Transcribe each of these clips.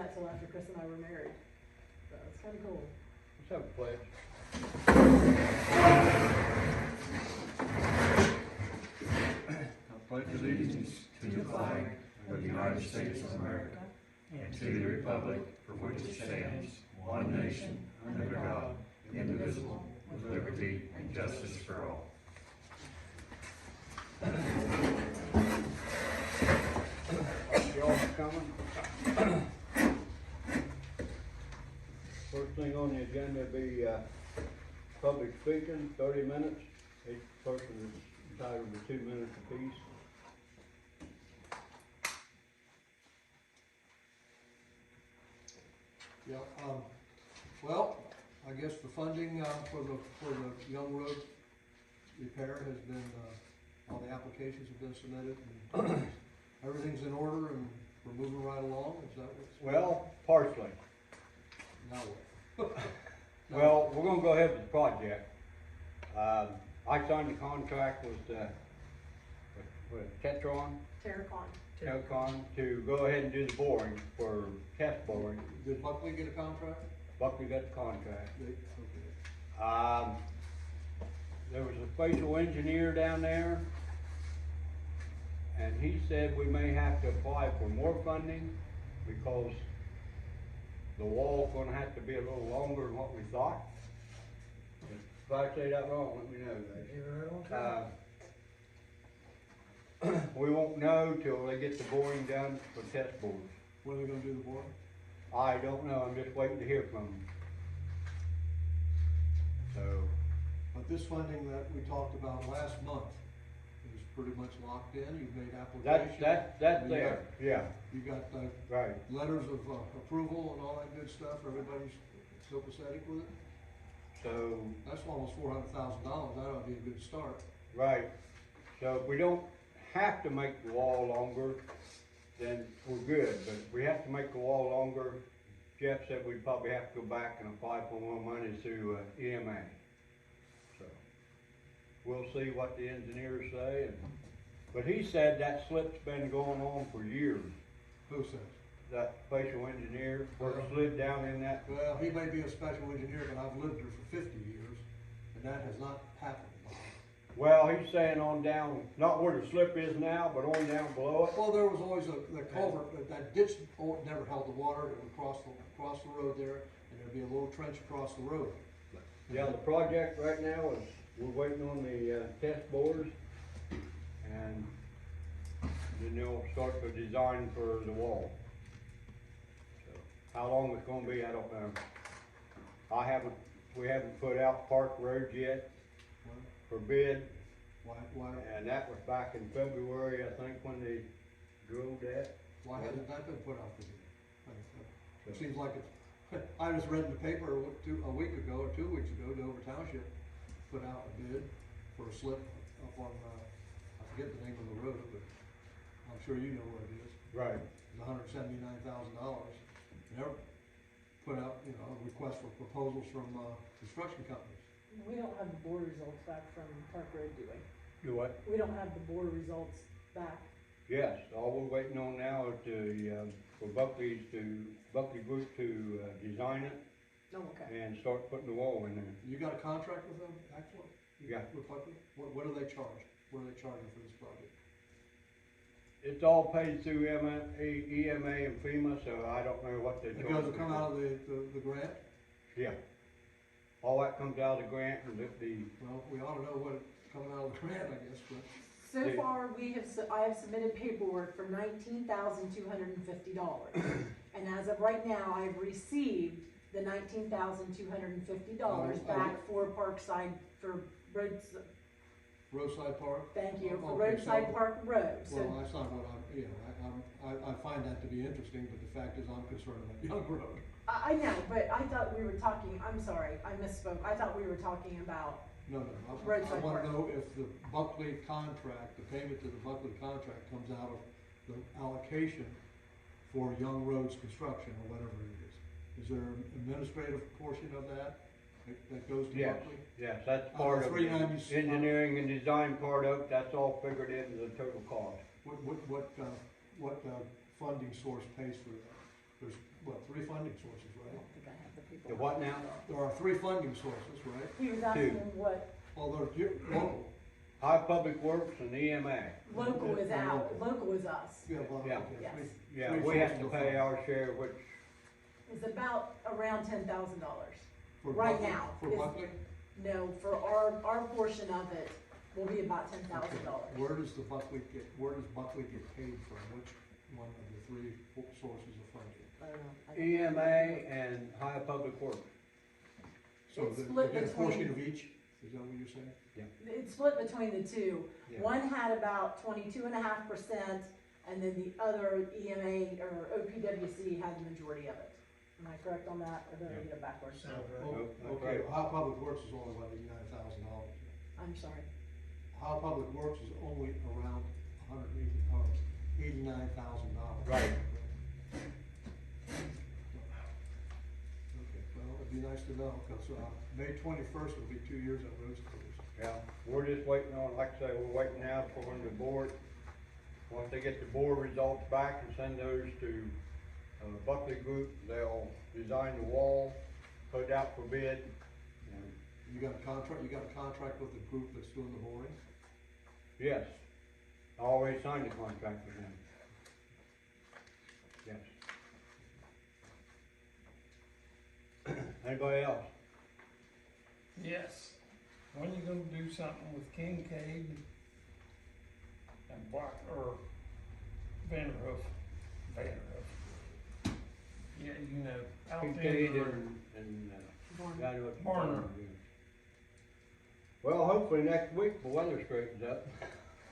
that till after Chris and I were married. So it's kind of cool. Let's have a pledge. I pledge allegiance to the flag of the United States of America and to the republic for which it stands, one nation, under God, indivisible, with liberty and justice for all. Y'all coming? First thing on the agenda will be, public speaking, 30 minutes. Each person is entitled to 2 minutes apiece. Yeah, well, I guess the funding, for the Young Road repair has been, all the applications have been submitted, and everything's in order, and we're moving right along, is that what's? Well, partially. Now what? Well, we're gonna go ahead with the project. I signed the contract with Tetron, Telcon, to go ahead and do the boring for test boring. Did Buckley get a contract? Buckley got the contract. Okay. There was a spatial engineer down there, and he said we may have to apply for more funding because the wall's gonna have to be a little longer than what we thought. If I say that wrong, let me know, guys. We won't know till they get the boring done for test bores. When are they gonna do the boring? I don't know, I'm just waiting to hear from them. So, But this funding that we talked about last month is pretty much locked in, you've made applications. that's there, yeah, You got, right. letters of approval and all that good stuff, everybody's copacetic with it? So, That's almost $400,000, that ought to be a good start. right, so if we don't have to make the wall longer, then we're good, but if we have to make the wall longer, Jeff said we'd probably have to go back and apply for more money through EMA. So, we'll see what the engineers say, but he said that slip's been going on for years. Who says? That spatial engineer, slid down in that. Well, he may be a special engineer, but I've lived here for 50 years, and that has not happened. Well, he's saying on down, not where the slip is now, but on down below it. Well, there was always the culvert, that ditch never held the water, it would cross the road there, and there'd be a little trench across the road. Yeah, the project right now is, we're waiting on the, test bores, and then they'll start the design for the wall. So, how long it's gonna be, I don't know. We haven't put out Park Road yet for bid, Why and that was back in February, I think, when they drilled that. hasn't that been put out for bid? It seems like it's, I just read in the paper a week ago or 2 weeks ago, Dover Township put out a bid for a slip up on, I forget the name of the road, but I'm sure you know where it is. Right. It's $179,000. They're put out, a request for proposals from, construction companies. We don't have the board results back from Park Road, do we? Do what? We don't have the board results back. Yes, all we're waiting on now is for Buckley Group to design it Oh, okay. and start putting the wall in there. You got a contract with them, actually? Yeah. With Buckley? What do they charge? What are they charging for this project? It's all paid through EMA and FEMA, so I don't know what they It charge. goes to come out of the grant? Yeah. All that comes out of the grant, and Well, we ought to know what it's coming out of the grant, I guess, but. So Yeah. far, I have submitted paperwork for $19,250. And as of right now, I've received the $19,250 back for Parkside, for roads, Roadside Park? thank you, for Okay, Roadside so- Park Road. So Well, that's not what I find that to be interesting, but the fact is I'm concerned about Young Road. I know, but I thought we were talking, I'm sorry, I misspoke. I thought we were talking about, No, I Roadside wanna Park. know if the Buckley contract, the payment to the Buckley contract comes out of the allocation for Young Road's construction or whatever it is. Is there an administrative portion of that goes to yes, Buckley? yes, that's part of the 390 engineering and design part of it. That's all figured into the total cost. What funding source pays for that? There's, what, funding sources, I right? don't think I have the people. The what now? There are 3 funding sources, right? He was asking what, Well, they're local. High Public Works and EMA. local is out, local is us. Yeah, well, Yeah. okay. Yes. Yeah, Three we have sources to of pay funding. our share, which, It's about around $10,000. For right Buckley- now, For is- Buckley? No, for our portion of it will be about $10,000. Where does Buckley get paid from? Which one of the 3 sources of funding? I don't know. EMA and High Public Works. So It's they split get a portion between- of each? Is that what you're saying? It's split between the two. Yeah. One had about 22.5%, and then the other EMA or OPWC had the majority of it. Am I correct on that, or did I get it backwards? Sounds Oh, right. okay, Right. Ohio Public Works is only about $89,000. I'm sorry. Ohio Public Works is only around $89,000. Right. Okay, well, it'd be nice to know, because, May 21st will be 2 years at roads closed. Yeah, we're just waiting on, like I say, we're waiting now for when the board, once they get the board results back and send those to, Buckley Group, they'll design the wall, put it out for bid, and You got a contract with the group that's doing the boring? yes, I always signed the contract with them. Yes. Anybody else? Yes. When you gonna do something with Kincaid and Black, or Vanderhoof? Yeah, you know, out Kincaid there. and, Barn. yeah, I know what you're Barner. talking about. Well, hopefully next week the weather straightens up.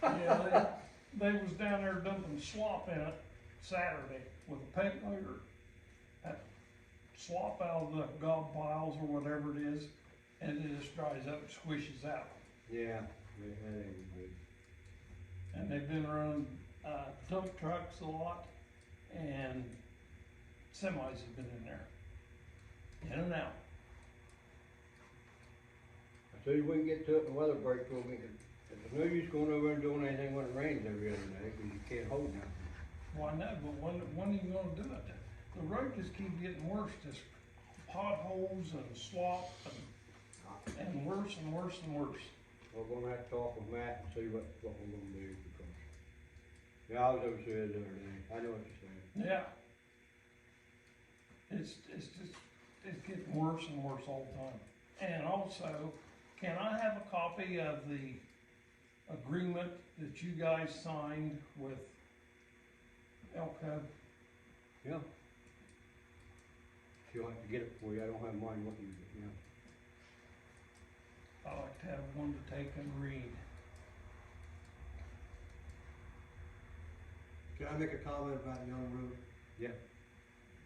Yeah, they was down there dumping slop in it Saturday with a paint loader. That slop out of the gob piles or whatever it is, and it just dries up and squishes out. Yeah, that ain't good. And they've been running, dump trucks a lot, and semis have been in there. In and out. As soon as we can get to it and the weather breaks, we'll make it. It's no use going over and doing anything when it rains every other day, because you can't hold nothing. Well, I know, but when are you gonna do it? The road just keeps getting worse, just potholes and slop and worse and worse and worse. We're gonna have to talk with Matt and see what we're gonna do, because, yeah, I was over there the other day, I know what you're saying. Yeah. It's getting worse and worse all the time. And also, can I have a copy of the agreement that you guys signed with Elko? Yeah. She'll have to get it for you, I don't have mine with me, but yeah. I like to have one to take and read. Can I make a comment about Young Road? Yeah.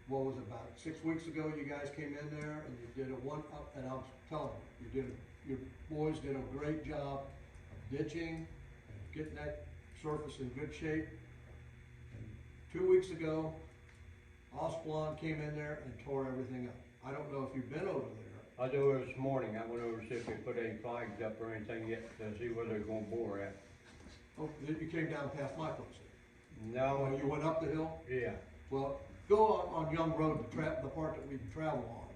What was it, about 6 weeks ago, you guys came in there and you did and I was telling you, your boys did a great job of ditching and getting that surface in good shape. And 2 weeks ago, Osplon came in there and tore everything up. I don't know if you've been over there. I was over this morning, I went over to see if they put any flags up or anything yet, to see where they're gonna bore at. Oh, you came down past my place. No, Oh, you went up the hill? yeah, Well, go on Young Road, the part that we travel on,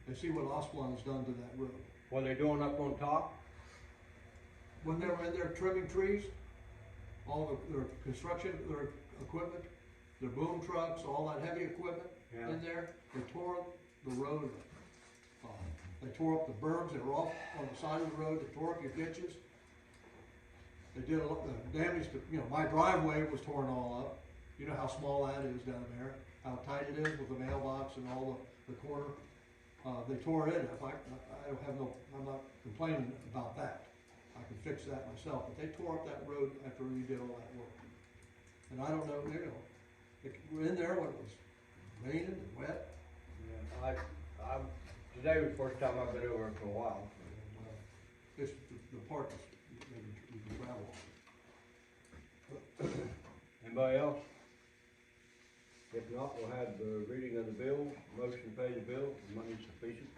and see what Osplon has done to that road. what they doing up on top? When they were in there trimming trees, their construction, their equipment, their boom trucks, all that heavy equipment Yeah. in there, they tore up the road. They tore up the berms that were off on the side of the road, they tore up your ditches. They did a lot of damage to, my driveway was torn all up. You know how small that is down there, how tight it is with the mailbox and all the corner. They tore it up. I'm not complaining about that. I can fix that myself, but they tore up that road after we did all that work. And I don't know, we're in there when it was raining and wet. Yeah, today was the first time I've been over for a while. It's the part that you can travel on. Anybody else? If not, we'll have the reading of the bill, motion to pay the bill, money sufficient.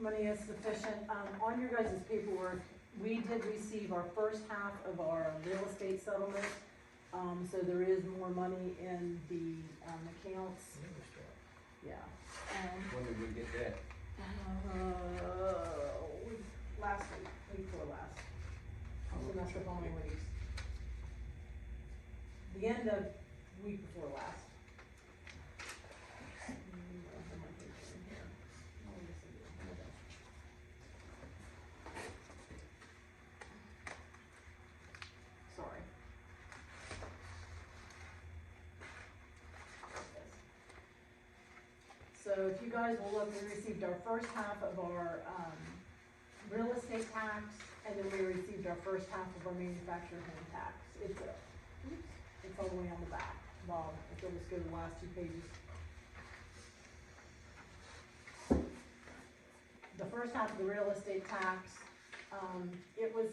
Money is sufficient. On your guys' paperwork, we did receive our first half of our real estate settlement So there is more money in the, accounts, yeah. When did we get that? Last week before last. So that's the following weeks. The end of week before last. Sorry. So if you guys will look, we received our first half of our, real estate tax, and then we received our first half of our manufactured home tax. It's all the way on the back. Bob, if you'll just go to the last two pages. The first half of the real estate tax, it was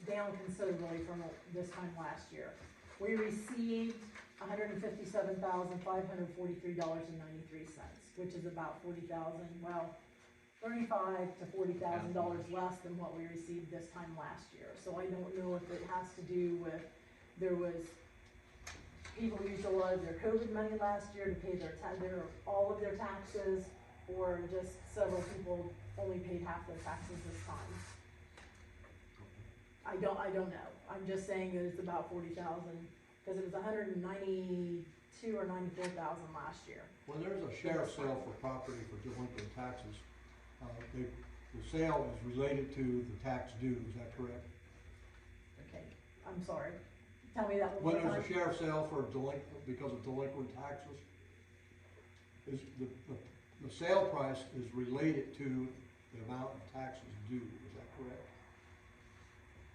down considerably from this time last year. We received $157,543.93, which is about $40,000, well, $35,000 to $40,000 less than what we received this time last year. So I don't know if it has to do with, there was, people used a lot of their COVID money last year to pay all of their taxes, or just several people only paid half their taxes this time. I don't know. I'm just saying that it's about 40,000, because it was 192 or 94,000 last year. When there's a sheriff's sale for property for delinquent taxes, the sale is related to the tax due, is that correct? Okay, I'm sorry. Tell me that one When more time. there's a sheriff's sale for because of delinquent taxes, is the sale price is related to the amount of taxes due, is that correct?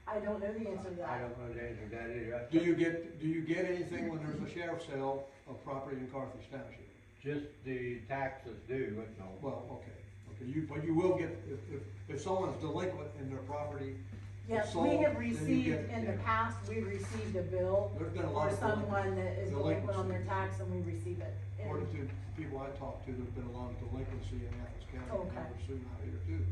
I don't know the answer to that. I don't know the answer to that either. Do you get anything when there's a sheriff's sale of property in Carthage Township? Just the taxes due, but no. Well, okay, but you will get, if someone's delinquent in their property, Yes, sold, we have then you received, get- in the past, we received a bill there's been a lot for of someone that is delinquent on their delinquency. tax, and we receive it. And- According to people I talked to, there's been a lot of delinquency in Athens County, and Okay. I would assume out here too.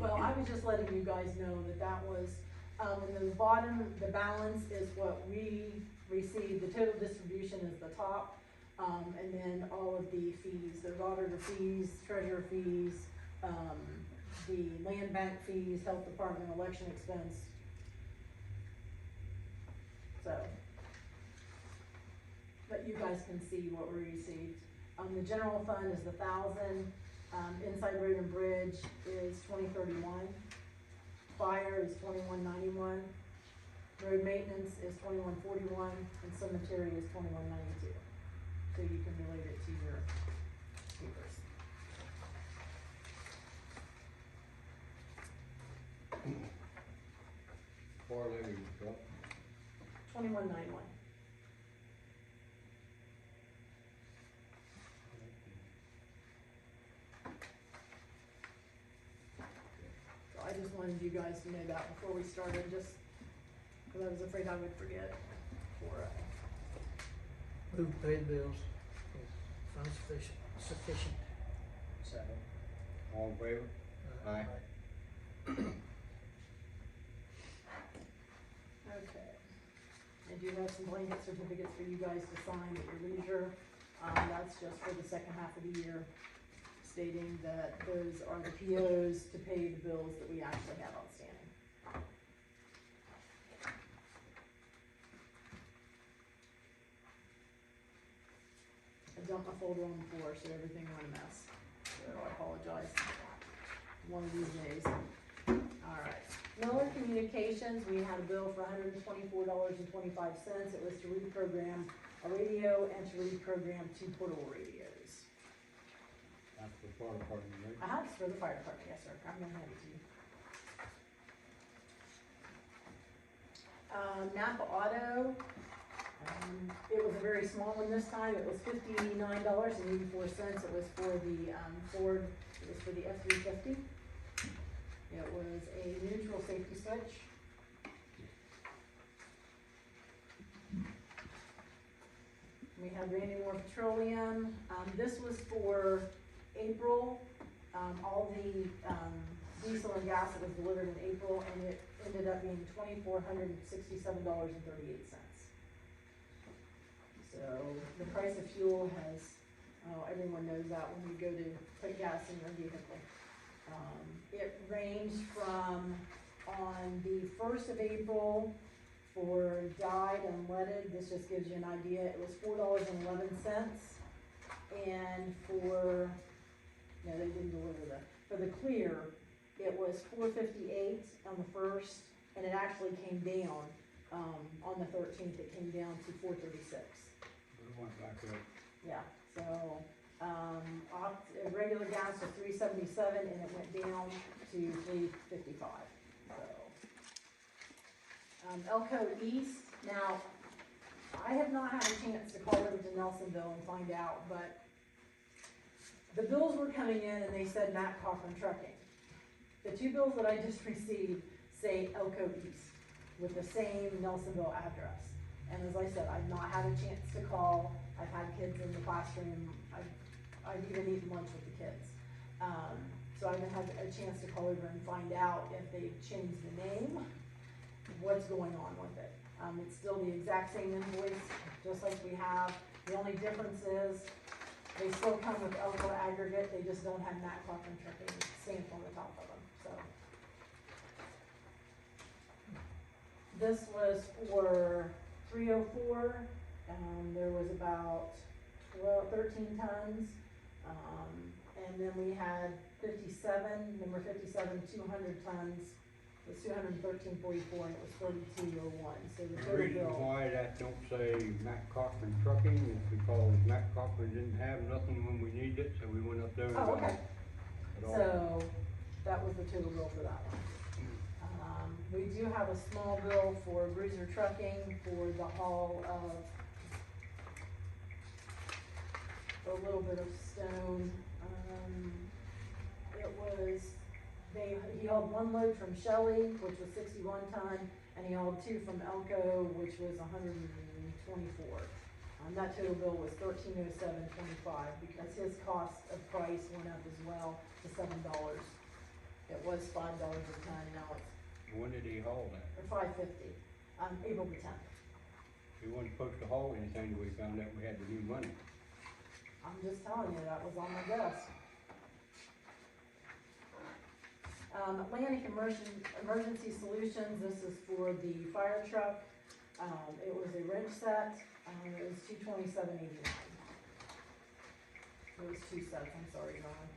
Well, I was just letting you guys know that was, and the bottom, the balance is what we received, the total distribution is the top, and then all of the fees, the auditor fees, treasurer fees, the land bank fees, health department, election expense. So, but you guys can see what we received. The general fund is 1,000, inside road and bridge is 2031. Fire is 2191, road maintenance is 2141, and cemetery is 2192. So you can relate it to your papers. Four levies, so. 2191. So I just wanted you guys to know that before we started, just because I was afraid I would forget. Move to pay the bills. Funds sufficient. Second. All in favor? Aye. Okay. I do have some blanket certificates for you guys to sign at your leisure. That's just for the second half of the year, stating that those are the POs to pay the bills that we actually have outstanding. I dumped my folder on the floor, so everything went a mess. So I apologize. One of these days. Alright. Miller Communications, we had a bill for $124.25. It was to reprogram a radio and to reprogram 2 portable radios. That's the fire department, right? It's for the fire department, yes, sir. I'm gonna hand it to you. Napa Auto, it was a very small one this time. It was $59.84. It was for the Ford, it was for the F-350. It was a neutral safety switch. We have Randy Moore Petroleum. This was for April. All the diesel and gas that was delivered in April, and it ended up being $2,467.38. So the price of fuel has, everyone knows that when you go to put gas in your vehicle. It ranged from, on the 1st of April, for dyed and leaded, this just gives you an idea, it was $4.11. And for, no, they didn't deliver for the clear, it was $4.58 on the 1st, and it actually came down, on the 13th, it came down to $4.36. It went back up. Yeah, so, regular gas was $3.77 and it went down to $3.55, so. Elko East, now, I have not had a chance to call over to Nelsonville and find out, but the bills were coming in and they said Matt Cochran Trucking. The two bills that I just received say Elko East with the same Nelsonville address. And as I said, I've not had a chance to call. I've had kids in the classroom. I've even eaten lunch with the kids. So I haven't had a chance to call over and find out if they've changed the name, what's going on with it. It's still the exact same invoice, just like we have. The only difference is they still come with Elko aggregate. They just don't have Matt Cochran Trucking stamped on the top of them, so. This was for 304, there was about 13 tons, and then we had 57, number 57, 200 tons, it was 213.44, and it was 3201, so the The total reason bill. why that don't say Matt Cochran Trucking is because Matt Cochran didn't have nothing when we needed it, so we went up there and Oh, got okay. it. It all- So, that was the total bill for that one. We do have a small bill for Bruiser Trucking for the haul of a little bit of stone. It was, he hauled one load from Shelley, which was 61 ton, and he hauled two from Elko, which was 124. That total bill was $1307.25 because his cost of price went up as well to $7. It was $5 a ton, now it's When did he haul that? or $5.50, April the 10th. He wasn't supposed to haul anything till we found out we had the new money. I'm just telling you, that was on my desk. Atlantic Emergency Solutions, this is for the fire truck. It was a wrench set, it was $227.89. It was two sets, I'm sorry, Ron.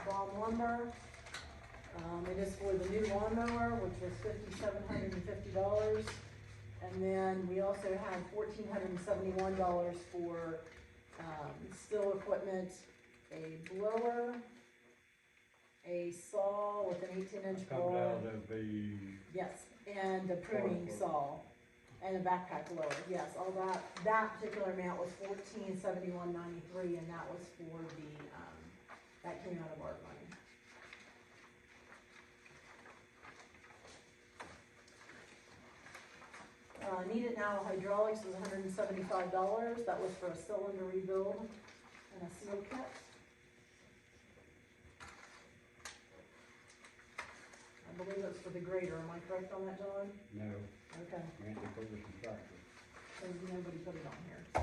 Bomb lumber, it is for the new lawnmower, which was $5,750. And then we also had $1,471 for, still equipment, a blower, a saw with an 18-inch Comes blower. out of the, Yes, and a pruning saw, and a backpack loader, yes, all that particular amount was $1471.93, and that was for the, that came out of our money. Need It Now hydraulics was $175, that was for a cylinder rebuild and a seal kit. I believe it's for the grader, am I correct on that, John? no, Okay. Randy Ferguson tractor. So nobody put it on here, so.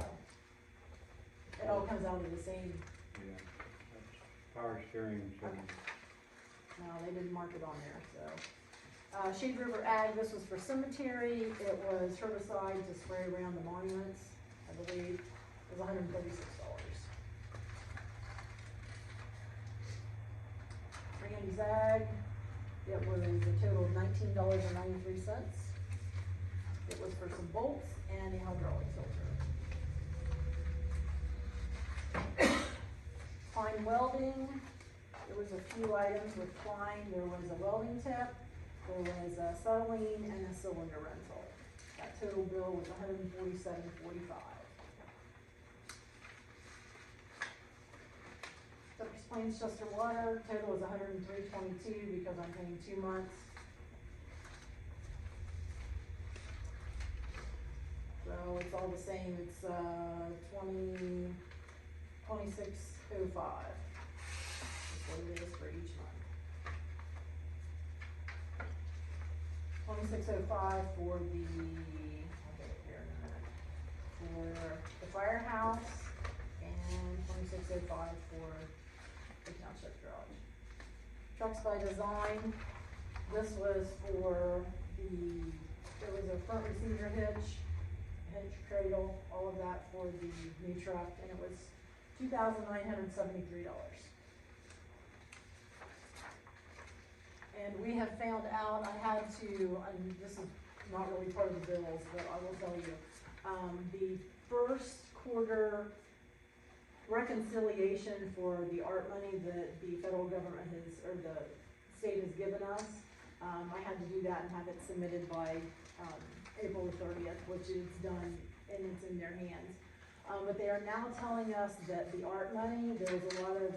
It all comes out of the same, Yeah, that's power steering, so. no, they didn't mark it on there, so. Shade River Ag, this was for cemetery, it was herbicide to spray around the monuments, I believe, it was $136. Randy's Ag, it was a total of $19.93. It was for some bolts and a hydraulic filter. Klein Welding, there was a few items with Klein. There was a welding tip, there was a acetylene, and a cylinder rental. That total bill was $147.45. Cypress Plains Chester Water, total was $103.22 because I'm paying 2 months. So it's all the same, it's, 2605. That's what it is for each month. 2605 for the, I'll get it here in a minute, for the firehouse, and 2605 for the township garage. Trucks by Design, this was for there was a front receiver hitch cradle, all of that for the new truck, and it was $2,973. And we have found out, I had to, and this is not really part of the bills, but I will tell you, the first quarter reconciliation for the art money that the federal government has, or the state has given us, I had to do that and have it submitted by, April 30th, which is done and it's in their hands. But they are now telling us that the art money, there was a lot of,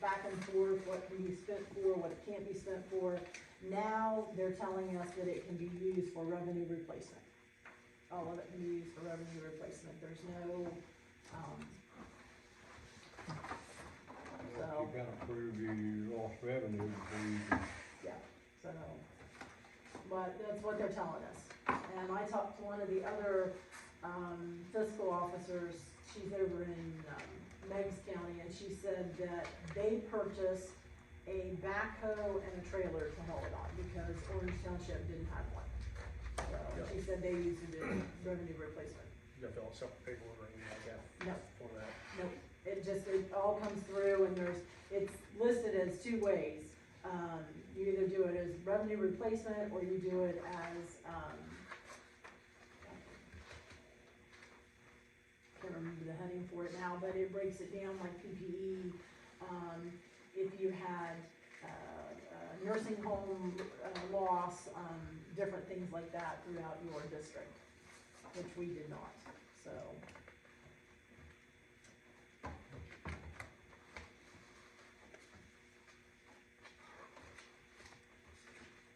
back and forth, what can be spent for, what it can't be spent for. Now, they're telling us that it can be used for revenue replacement. All of it can be used for revenue replacement, there's no, so, You gotta prove you lost revenue before you can. yeah, so, but that's what they're telling us. And I talked to one of the other, fiscal officers, she's over in, Meigs County, and she said that they purchased a backhoe and a trailer to haul it on, because Orange Township didn't have one. So, Yeah. she said they used it in revenue replacement. You have to fill out separate paperwork or anything like that No, for that. nope, it all comes through, and it's listed as two ways. You either do it as revenue replacement, or you do it as, can't remember the heading for it now, but it breaks it down like PPE, if you had, nursing home, loss, different things like that throughout your district, which we did not, so.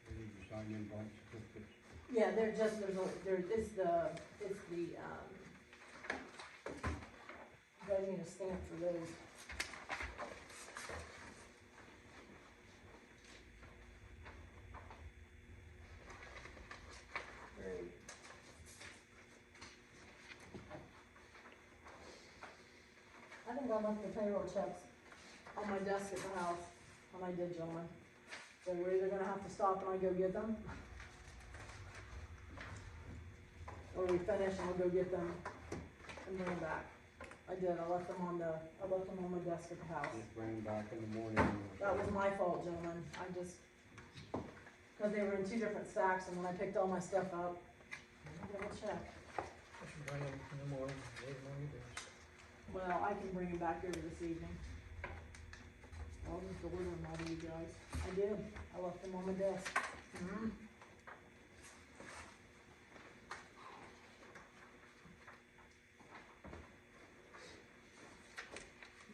They need to sign in blank certificates. Yeah, it's the, you guys need a stamp for those. Great. I think I left the payroll checks on my desk at the house when I did, gentlemen. So we're either gonna have to stop and I go get them, or we finish and I'll go get them and bring them back. I did, I left them on my desk at the house. Just bring them back in the morning. That was my fault, gentlemen, cause they were in two different stacks, and when I picked all my stuff up, I double check. I should bring them in the morning, leave them on your desk. Well, I can bring them back here this evening. I'll just deliver them all to you guys. I did, I left them on my desk.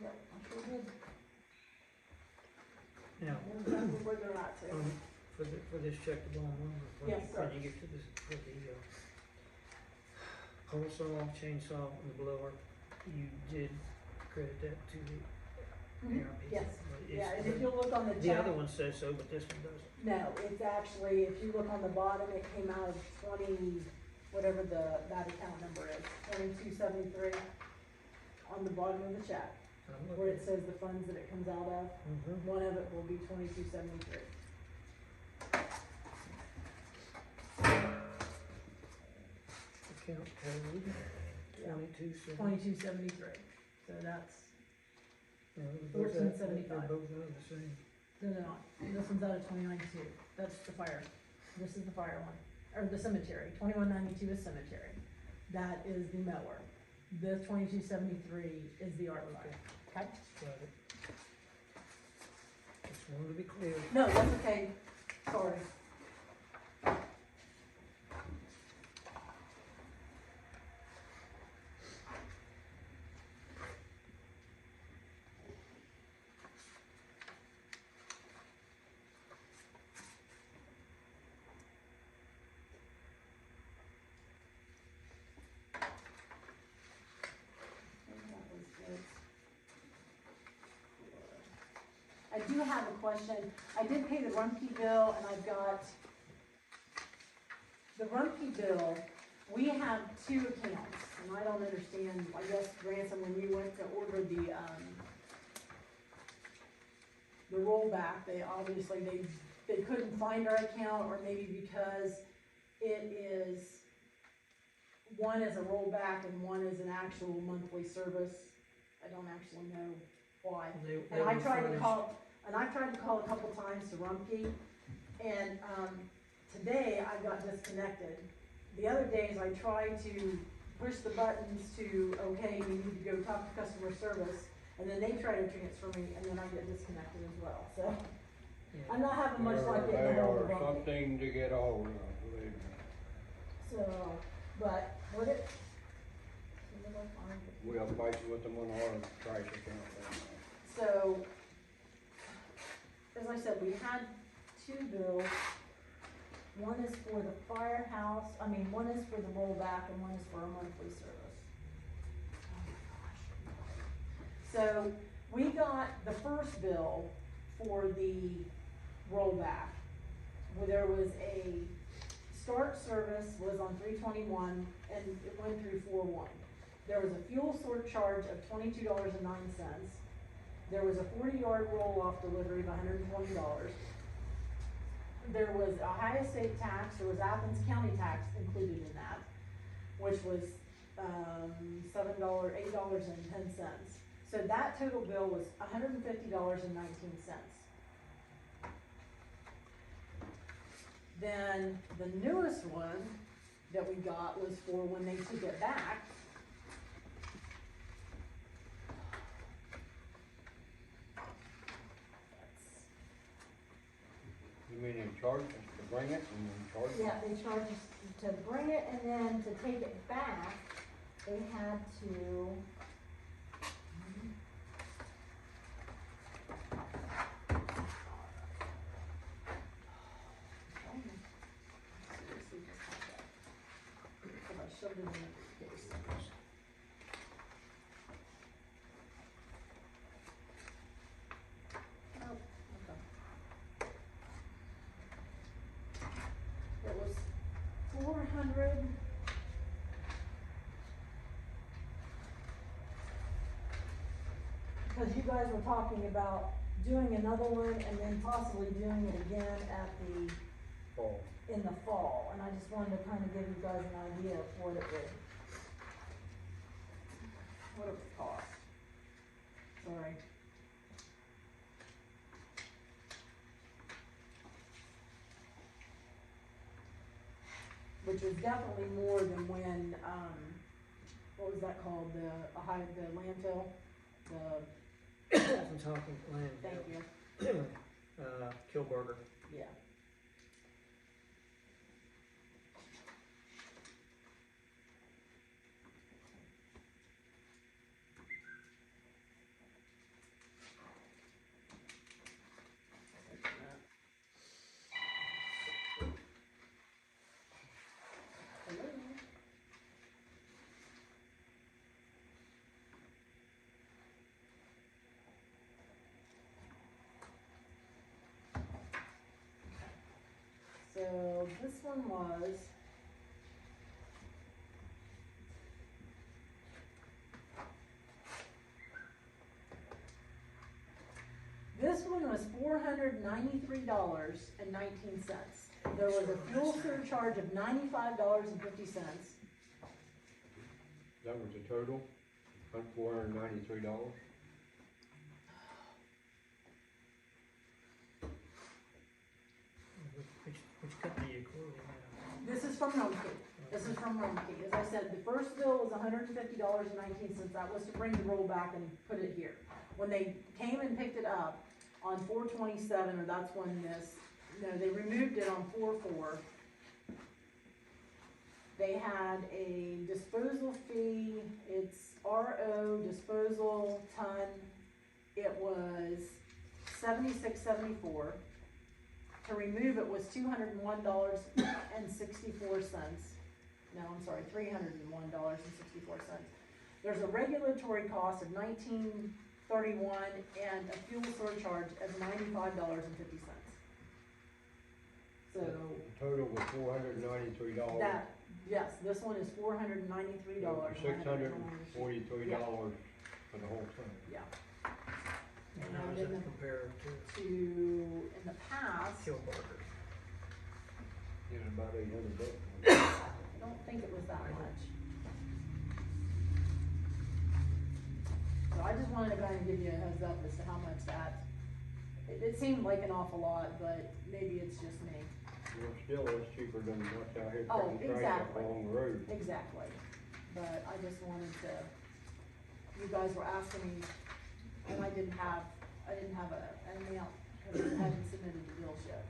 Yep, I sure did. Now, I know exactly where they're at too. for this check the bond one, Yes, sir. when you get to this, for the, pole saw, chainsaw, and the blower, you did credit that to the ARP. Yes, But it's yeah, and if you look on the The check, other one says so, but this one doesn't. no, it's actually, if you look on the bottom, it came out of 20, whatever that account number is, 2273, on the bottom of the check, I'm where it looking. says the funds that it comes out of, Mhm. one of it will be 2273. Account code, Yeah. 2270. 2273, so that's, No, they're both out- 1475. They're both out of the same. no, they're not, this one's out of 2092, that's the fire, this is the fire one, or the cemetery, 2192 is cemetery, that is the mower. This 2273 is the art fire, okay? Got it. Just wanted to be clear. No, that's okay, sorry. I do have a question. I did pay the Rumpke bill, and I've got the Rumpke bill, we have two accounts, and I don't understand, I guess, Ransom, when you went to order the rollback, they obviously, they couldn't find our account, or maybe because it is, one is a rollback and one is an actual monthly service. I don't actually know why. And I tried to call a couple times to Rumpke, and, today I got disconnected. The other days I tried to push the buttons to, okay, you need to go talk to customer service, and then they try to transfer me, and then I get disconnected as well, so. I'm not having much luck getting They a hold of are Rumpke. something to get hold of, believe me. So, but, what it? We are fighting with them on our trash account right now. So, as I said, we had two bills. One is for the firehouse, one is for the rollback and one is for a monthly service. Oh my gosh. So, we got the first bill for the rollback, where there was a start service was on 3/21 and it went through 4/1. There was a fuel surcharge of $22.09. There was a 40-yard roll-off delivery of $120. There was Ohio state tax, there was Athens County tax included in that, which was, $8.10. So that total bill was $150.19. Then the newest one that we got was for when they took it back. You mean they charge us to bring it and then charge us? Yeah, they charged us to bring it, and then to take it back, they had to. Seriously, just had that. Because I shoved it in the briefcase. Oh, okay. It was 400. Because you guys were talking about doing another one and then possibly doing it again at in the fall, and I just wanted to kind of give you guys an idea of what it would cost. Sorry. Which was definitely more than when, what was that called, the landfill, I'm talking land. thank you, Kilburger. yeah. Hello? So this one was. This one was $493.19. There was a fuel surcharge of $95.50. That was the total, $493. Which company you quoted? This is from Rumpke. As I said, the first bill was $150.19. That was to bring the roll back and put it here. When they came and picked it up on 4/27, or that's when they removed it on 4/4. They had a disposal fee, it's RO disposal ton, it was $76.74. To remove it was $201.64. No, I'm sorry, $301.64. There's a regulatory cost of $19.31 and a fuel surcharge of $95.50. So So The total was $493. that, yes, this one is $493. $643 for the whole thing. Yeah. And how And does in that the, compare to in the past, Kilburger? It's about $800. I don't think it was that much. So I just wanted to kind of give you a heads up as to how much that, it seemed like an awful lot, but maybe it's just me. Well, still, it's cheaper than what's out here Oh, cutting trash up exactly. along the road. Exactly. But I just wanted to, you guys were asking me, and I didn't have an amount, because I hadn't submitted the bills yet.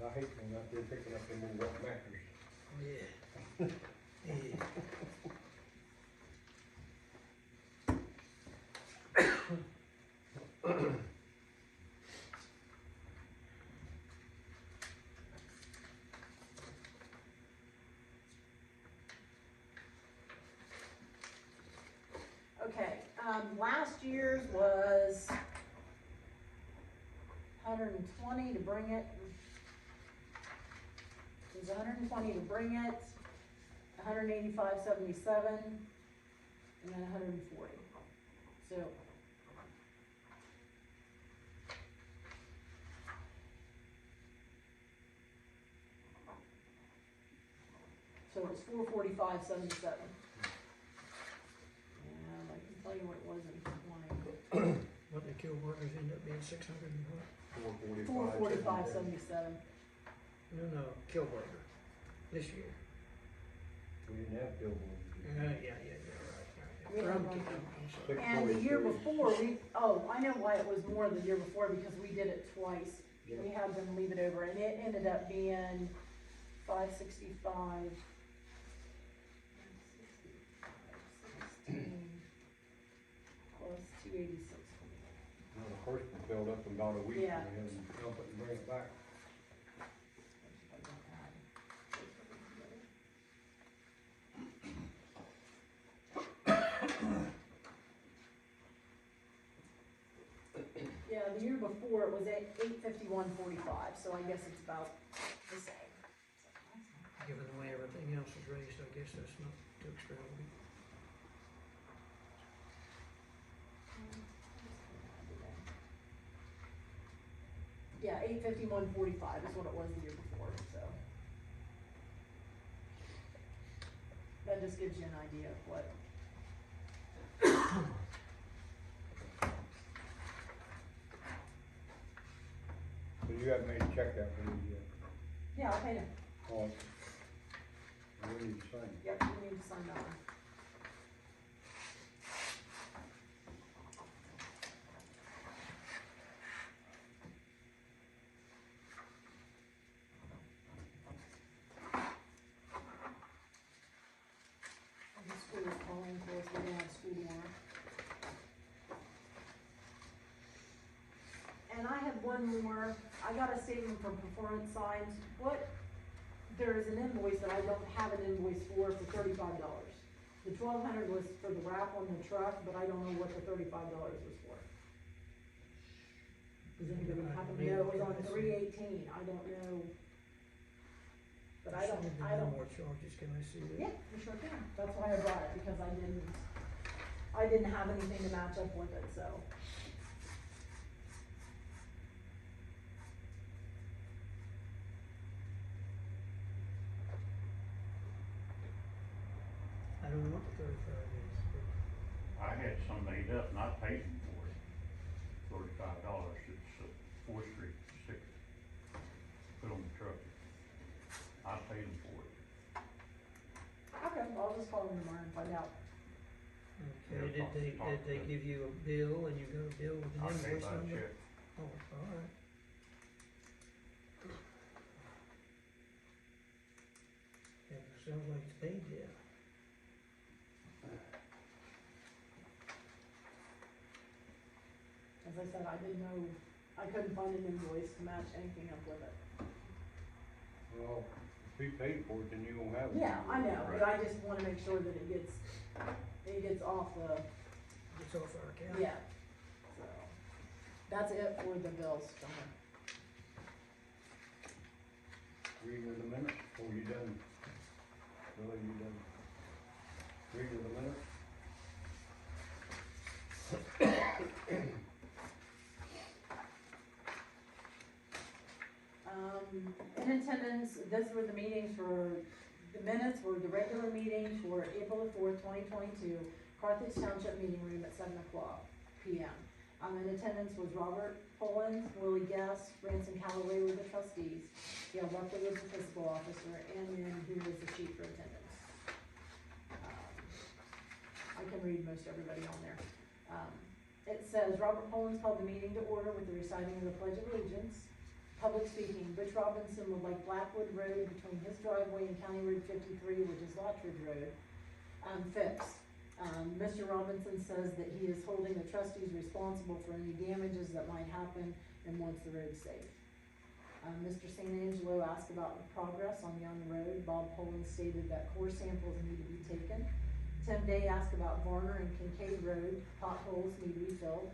I hate going out there picking up them old wet mattress. Yeah. Yeah. Okay, last year's was 120 to bring it. It was 120 to bring it, 185.77, and then 140. So. So it was 445.77. And I can tell you what it was in 20. What the Kilburgers end up being 600 and what? 445.77. No, Kilburger, this year. We didn't have billboards. Yeah, right. We had I'm one. sorry. And the year before, I know why it was more the year before, because we did it twice. Yeah. We had them leave it over, and it ended up being 565. 16 plus 286. Well, the first one filled up in about a week. Yeah. And then dump it and bring it back. Yeah, the year before it was at 851.45, so I guess it's about the same. Given the way everything else is raised, I guess that's not too extravagant. Yeah, 851.45 is what it was the year before, so. That just gives you an idea of what. So you haven't made a check out for these yet? Yeah, I paid him. Oh, we need to sign it. Yep, you need to sign that one. The school is calling for us, we're gonna have school tomorrow. And I had one more, I got a statement from Performance Signs, there is an invoice that I don't have an invoice for $35. The 1,200 was for the wrap on the truck, but I don't know what the $35 was for. Does anybody happen to know, it was on 318, I don't know. But I don't, No more charges, can I see that? yeah, you sure can, that's why I brought it, because I didn't have anything to match up with it, so. I don't know what the 35 is, but I had some made up and I paid them for it, $35, it's a 4th Street sticker, put on the truck. I paid them for it. Okay, well, I'll just call them tomorrow and find out. okay, did they give you a bill and you got a bill with an I paid invoice by number? check. Oh, alright. Yeah, sounds like it's paid yet. As I said, I didn't know, I couldn't find an invoice to match anything up with it. Well, if he paid for it, then you don't have it. Yeah, I know, but I just wanna make sure that it gets off the, It's off our account. yeah, so. That's it for the bills, Donna. Reading of the minutes, or you done? Really, you done? Reading of the minutes? In attendance, these were the meetings for, the minutes were the regular meetings for April the 4th, 2022, Carthage Township meeting room at 7:00 p.m. In attendance was Robert Pollins, Willie Guest, Ransom Calloway were the trustees, Gail Buckley was the fiscal officer, and then he was the chief for attendance. I can read most everybody on there. It says, Robert Pollins called the meeting to order with the reciting of the Pledge of Allegiance. Public speaking, Butch Robinson would like Blackwood Road between his driveway and County Road 53, which is Lottridge Road, fixed. Mr. Robinson says that he is holding the trustees responsible for any damages that might happen and wants the road safe. Mr. St. Angelo asked about the progress on Young Road. Bob Pollins stated that core samples need to be taken. Tim Day asked about Varner and Kincaid Road, potholes need to be filled.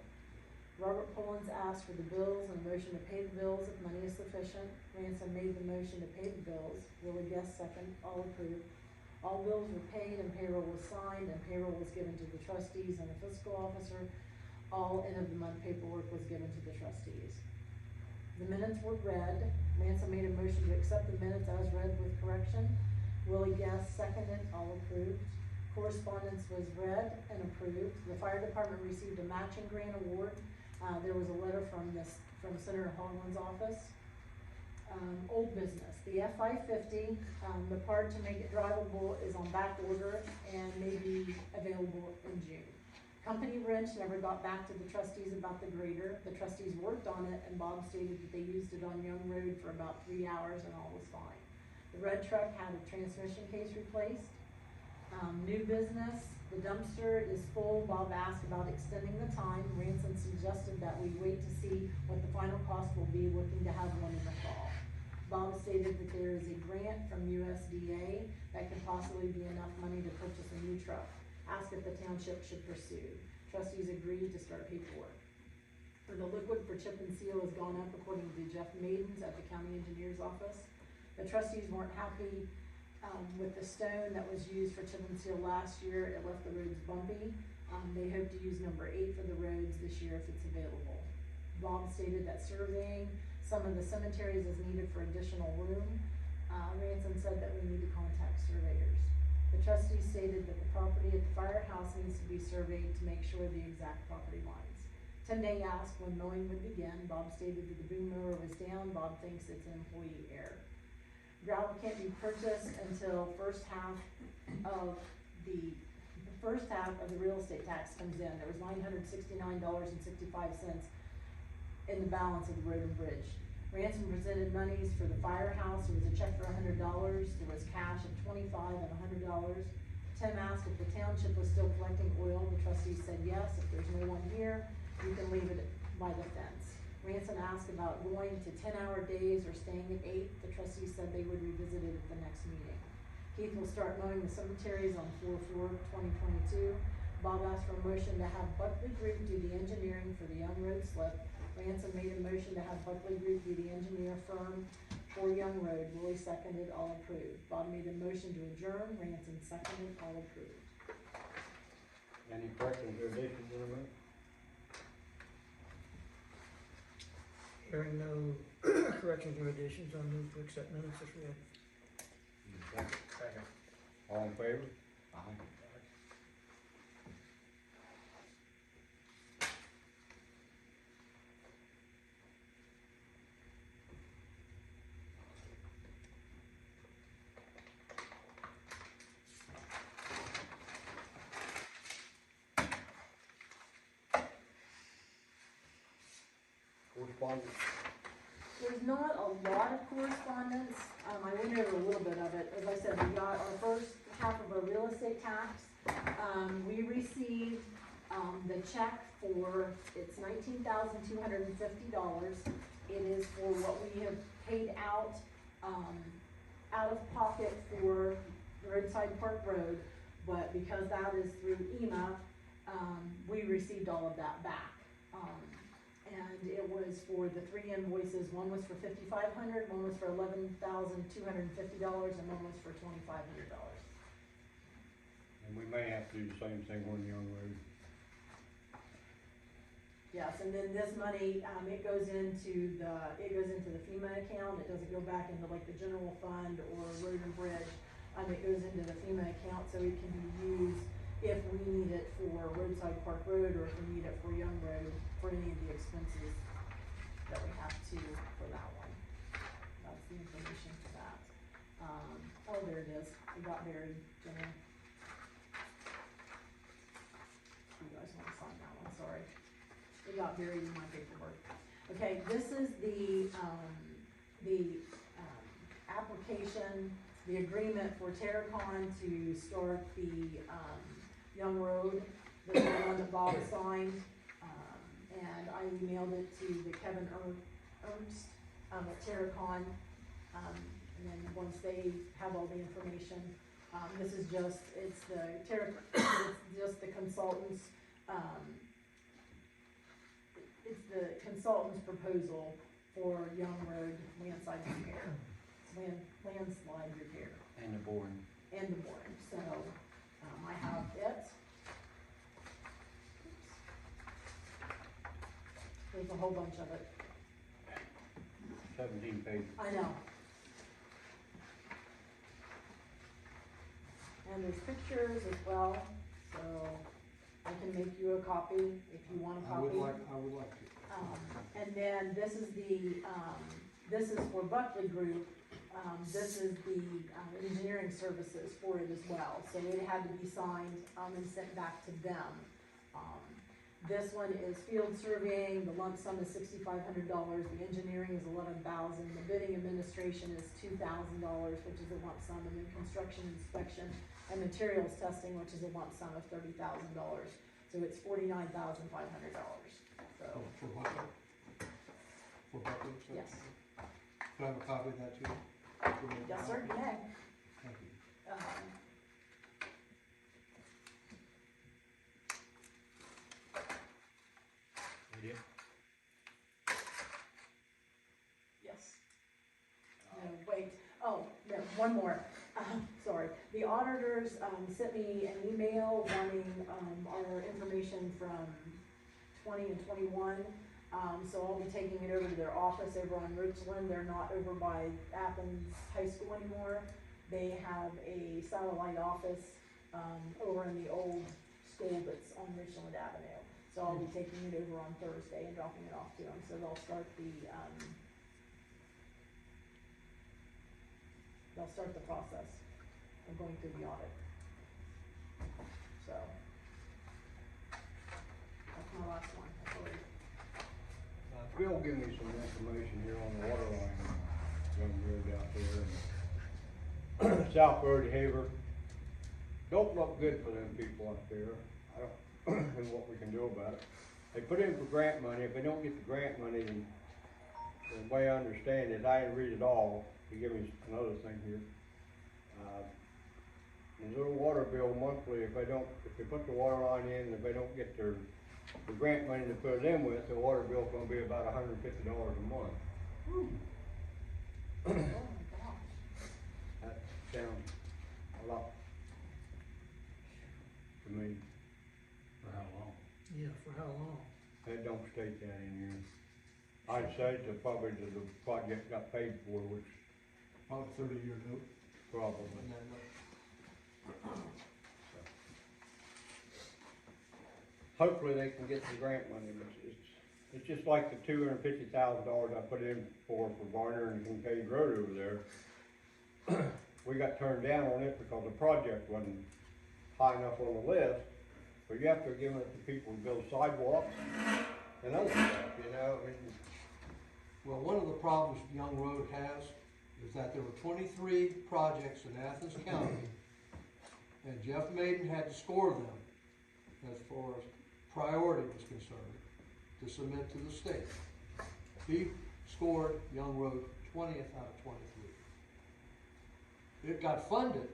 Robert Pollins asked for the bills and a motion to pay the bills if money is sufficient. Ransom made the motion to pay the bills. Willie Guest second, all approved. All bills were paid and payroll was signed and payroll was given to the trustees and the fiscal officer. All end of the month paperwork was given to the trustees. The minutes were read. Ransom made a motion to accept the minutes as read with correction. Willie Guest seconded, all approved. Correspondence was read and approved. The fire department received a matching grant award. There was a letter from Senator Hogland's office. Old business, the F-550, the part to make it drivable is on back order and may be available in June. Company wrench never got back to the trustees about the grader. The trustees worked on it and Bob stated that they used it on Young Road for about 3 hours and all was fine. The red truck had a transmission case replaced. New business, the dumpster is full. Bob asked about extending the time. Ransom suggested that we wait to see what the final cost will be, looking to have one in the fall. Bob stated that there is a grant from USDA that could possibly be enough money to purchase a new truck. Asked if the township should pursue. Trustees agreed to start paperwork. For the liquid for chip and seal has gone up according to Jeff Maidens at the county engineer's office. The trustees weren't happy with the stone that was used for chip and seal last year. It left the roads bumpy. They hope to use number 8 for the roads this year if it's available. Bob stated that surveying some of the cemeteries is needed for additional room. Ransom said that we need to contact surveyors. The trustees stated that the property at the firehouse needs to be surveyed to make sure the exact property lines. Tim Day asked when mowing would begin. Bob stated that the boom mower was down. Bob thinks it's an employee error. Gravel can't be purchased until first half of the real estate tax comes in. There was $969.65 in the balance of the road and bridge. Ransom presented monies for the firehouse. There was a check for $100. There was cash of $25 and $100. Tim asked if the township was still collecting oil. The trustees said yes. If there's no one here, you can leave it by the fence. Ransom asked about going to 10-hour days or staying at 8. The trustees said they would revisit it at the next meeting. Keith will start mowing the cemeteries on 4/4/2022. Bob asked for a motion to have Buckley Group do the engineering for the Young Road slip. Ransom made a motion to have Buckley Group be the engineer firm for Young Road. Willie seconded, all approved. Bob made a motion to adjourn. Ransom seconded, all approved. Any corrections or additions in the minute? Hearing no corrections or additions, I'll move to accept minutes as read. Second. All in favor? Aye. Correspondence. There's not a lot of correspondence. I went over a little bit of it. As I said, we got our first half of our real estate tax. We received, the check for, it's $19,250. It is for what we have paid out of pocket for Roadside Park Road. But because that is through EMA, we received all of that back. and it was for the 3 invoices. One was for $5,500, one was for $11,250, and one was for $2,500. And we may have to do the same thing on Young Road. Yes, and then this money, it goes into the FEMA account. It doesn't go back into like the general fund or road and bridge. It goes into the FEMA account, so it can be used if we need it for Roadside Park Road, or if we need it for Young Road, for any of the expenses that we have to for that one. That's the information for that. Oh, there it is. It got buried, Jenny. You guys wanna sign that one, sorry. It got buried in my paperwork. Okay, this is the application, the agreement for Terracon to start the, Young Road, the one that Bob signed. And I emailed it to the Kevin Ernst, at Terracon. And then once they have all the information, this is just, it's just the consultant's, it's the consultant's proposal for Young Road landslide repair, landslide repair. And the boring. And the board, so, I have it. There's a whole bunch of it, 17 pages. I know. And there's pictures as well, so I can make you a copy if you want a I would copy. like to. And then this is this is for Buckley Group. This is the, engineering services for it as well, so it had to be signed, and sent back to them. This one is field surveying, the lump sum is $6,500, the engineering is $11,000, the bidding administration is $2,000, which is a lump sum, and then construction inspection and materials testing, which is a lump sum of $30,000, so it's $49,500, so, For Buckley? For Buckley? so- yes. Can I have a copy of that too? Yes, sir, you may. Thank you. Yes. No, wait, oh, no, one more, sorry. The auditors, sent me an email wanting, our information from 20 and 21. So I'll be taking it over to their office over on Richland. They're not over by Athens High School anymore. They have a satellite office, over in the old school that's on Richland Avenue. So I'll be taking it over on Thursday and dropping it off to them, so they'll start the process of going through the audit. So, that's my last one, I believe. Bill, give me some information here on the water line, Young Road out there, and South Road Haver. Don't look good for them people up there. I don't know what we can do about it. They put in for grant money. If they don't get the grant money, then the way I understand it, I didn't read it all. He gave me another thing here. Their water bill monthly, if they put the water line in, if they don't get the grant money to put it in with, the water bill's gonna be about $150 a month. Oh my gosh. That sounds a lot to me. For how long? Yeah, for how long? It don't state that in here. I'd say to probably the project got paid for, which Probably 30-year note. probably. And then, Hopefully they can get the grant money, but it's just like the $250,000 I put in for Varner and Kincaid Road over there. We got turned down on it because the project wasn't high enough on the list, but you have to give it to people to build sidewalks and other stuff, you know, I mean. well, one of the problems Young Road has is that there were 23 projects in Athens County, and Jeff Maiden had to score them as far as priority was concerned to submit to the state. He scored Young Road 20th out of 23. It got funded,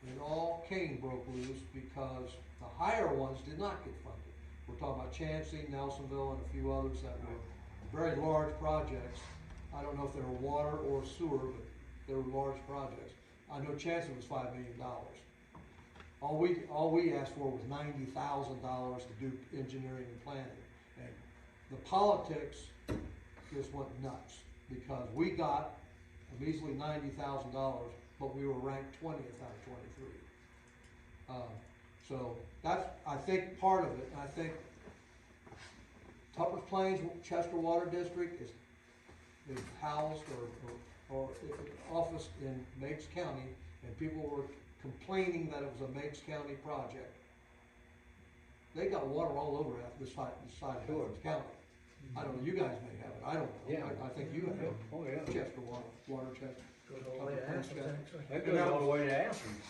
and all Cain broke loose because the higher ones did not get funded. We're talking about Chansey, Nelsonville, and a few others that were very large projects. I don't know if they were water or sewer, but they were large projects. I know Chansey was $5 million. All we asked for was $90,000 to do engineering and planning. And the politics just went nuts, because we got a measly $90,000, but we were ranked 20th out of 23. So that's, I think, part of it. And I think Tupper's Plains, Chester Water District is housed or officed in Meigs County, and people were complaining that it was a Meigs County project. They got water all over this side of Meigs County. I don't know, you guys may have it, I don't know. Yeah. I think you have it. Oh, yeah. Chester water, Chester. Goes all the way to Tupper's Athens, Chester. actually. That goes all the way to Athens.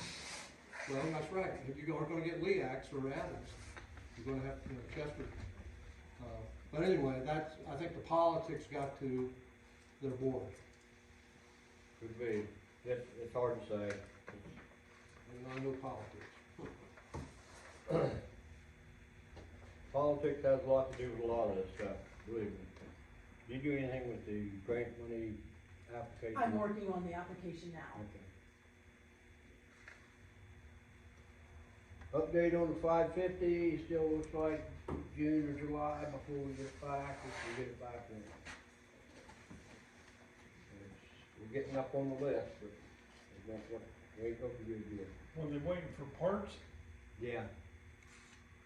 Well, that's right. If you aren't gonna get Leax or Adams, you're gonna have, Chester. But anyway, I think the politics got to their board. Could be. It's hard to say. And I know politics. Politics has a lot to do with a lot of this stuff, believe me. Did you do anything with the grant money application? I'm working on the application now. Okay. Update on the 550, still looks like June or July before we get back, if we get it back then. We're getting up on the list, but it's not what, we ain't looking good yet. Were they waiting for parts? Yeah.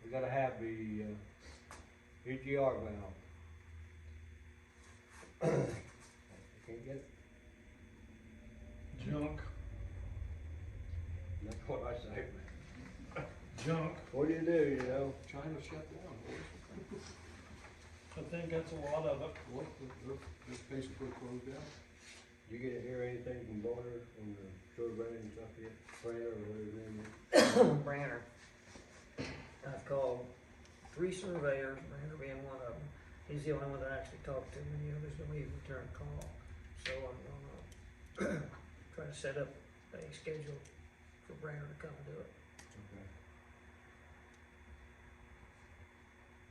We gotta have the, EGR valve. I can't get it. Junk, That's what I say. junk. What do, you know? China shut down, boys. I think that's a lot of it. What, they're basically closed down. You get hear anything from Bonner on the survey and stuff yet? Branner or whatever his name is? Branner. I've called 3 surveyors, Branner being one of them. He's the only one that I actually talked to, and the others don't even return a call. So I'm gonna try to set up a schedule for Branner to come and do it. Okay.